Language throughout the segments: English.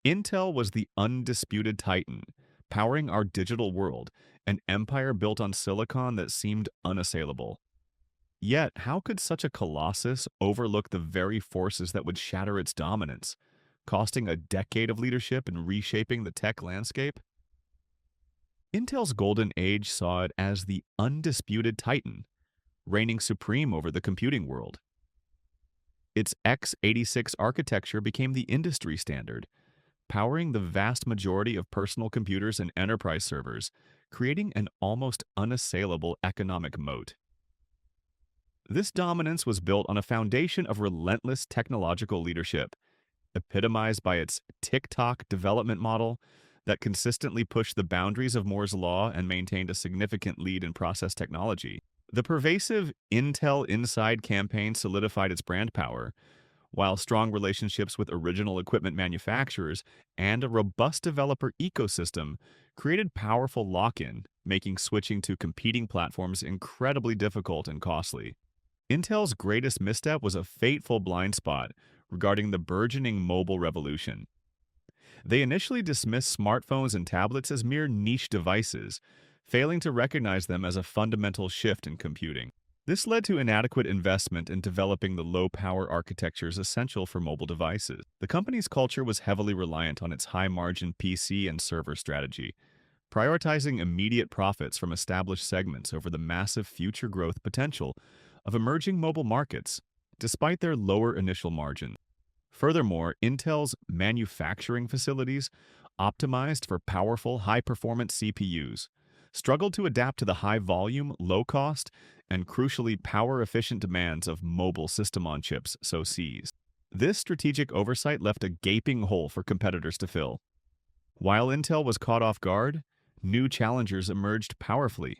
Intel was the undisputed titan, powering our digital world, an empire built on silicon that seemed unassailable. Yet, how could such a colossus overlook the very forces that would shatter its dominance, costing a decade of leadership and reshaping the tech landscape? Intel's golden age saw it as the undisputed titan, reigning supreme over the computing world. Its x86 architecture became the industry standard, powering the vast majority of personal computers and enterprise servers, creating an almost unassailable economic moat. This dominance was built on a foundation of relentless technological leadership, epitomized by its tick-tock development model that consistently pushed the boundaries of Moore's Law and maintained a significant lead in process technology. The pervasive Intel Inside campaign solidified its brand power, while strong relationships with original equipment manufacturers and a robust developer ecosystem created powerful lock-in, making switching to competing platforms incredibly difficult and costly. Intel's greatest misstep was a fateful blind spot regarding the burgeoning mobile revolution. They initially dismissed smartphones and tablets as mere niche devices, failing to recognize them as a fundamental shift in computing. This led to inadequate investment in developing the low-power architectures essential for mobile devices. The company's culture was heavily reliant on its high-margin PC and server strategy, prioritizing immediate profits from established segments over the massive future growth potential of emerging mobile markets, despite their lower initial margin. Furthermore, Intel's manufacturing facilities, optimized for powerful, high-performance CPUs, struggled to adapt to the high-volume, low-cost, and crucially power-efficient demands of mobile system-on-chips (SoCs). This strategic oversight left a gaping hole for competitors to fill. While Intel was caught off guard, new challengers emerged powerfully.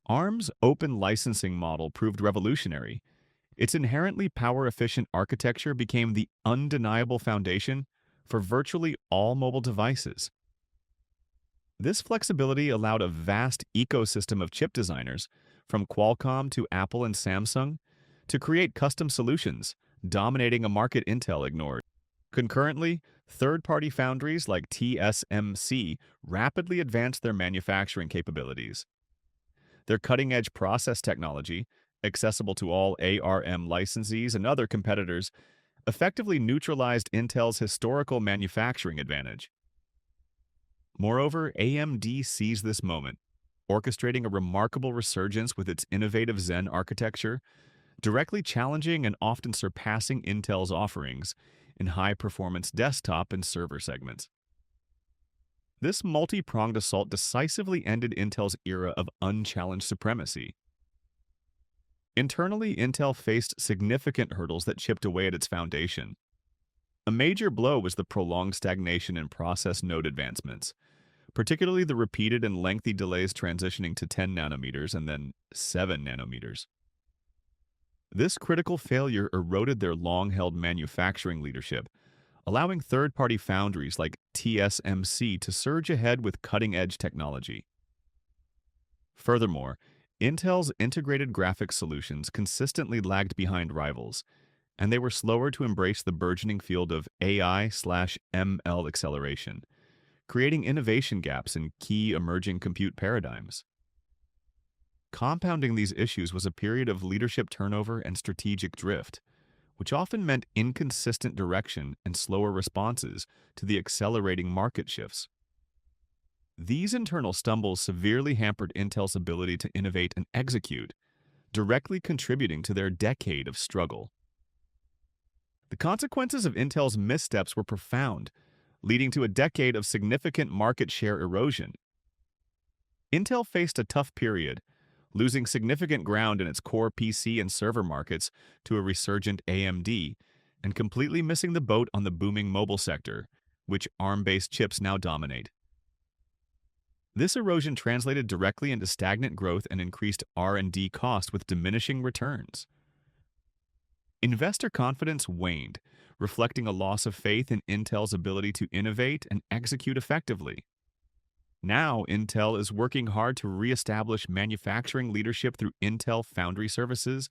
ARM's open licensing model proved revolutionary. Its inherently power-efficient architecture became the undeniable foundation for virtually all mobile devices. This flexibility allowed a vast ecosystem of chip designers, from Qualcomm to Apple and Samsung, to create custom solutions, dominating a market Intel ignored. Concurrently, third-party foundries like TSMC rapidly advanced their manufacturing capabilities. Their cutting-edge process technology, accessible to all ARM licensees and other competitors, effectively neutralized Intel's historical manufacturing advantage. Moreover, AMD seized this moment, orchestrating a remarkable resurgence with its innovative Zen architecture, directly challenging and often surpassing Intel's offerings in high-performance desktop and server segments. This multi-pronged assault decisively ended Intel's era of unchallenged supremacy. Internally, Intel faced significant hurdles that chipped away at its foundation. A major blow was the prolonged stagnation in process node advancements, particularly the repeated and lengthy delays transitioning to 10 nanometers and then 7 nanometers. This critical failure eroded their long-held manufacturing leadership, allowing third-party foundries like TSMC to surge ahead with cutting-edge technology. Furthermore, Intel's integrated graphics solutions consistently lagged behind rivals, and they were slower to embrace the burgeoning field of AI/ML acceleration, creating innovation gaps in key emerging compute paradigms. Compounding these issues was a period of leadership turnover and strategic drift, which often meant inconsistent direction and slower responses to the accelerating market shifts. These internal stumbles severely hampered Intel's ability to innovate and execute, directly contributing to their decade of struggle. The consequences of Intel's missteps were profound, leading to a decade of significant market share erosion. Intel faced a tough period, losing significant ground in its core PC and server markets to a resurgent AMD, and completely missing the boat on the booming mobile sector, which ARM-based chips now dominate. This erosion translated directly into stagnant growth and increased R&D cost with diminishing returns. Investor confidence waned, reflecting a loss of faith in Intel's ability to innovate and execute effectively. Now, Intel is working hard to reestablish manufacturing leadership through Intel Foundry Services,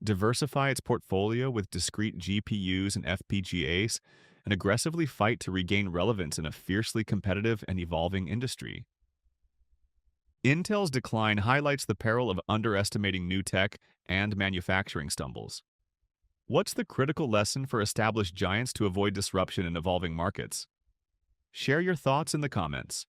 diversify its portfolio with discrete GPUs and FPGAs, and aggressively fight to regain relevance in a fiercely competitive and evolving industry. Intel's decline highlights the peril of underestimating new tech and manufacturing stumbles. What's the critical lesson for established giants to avoid disruption in evolving markets? Share your thoughts in the comments.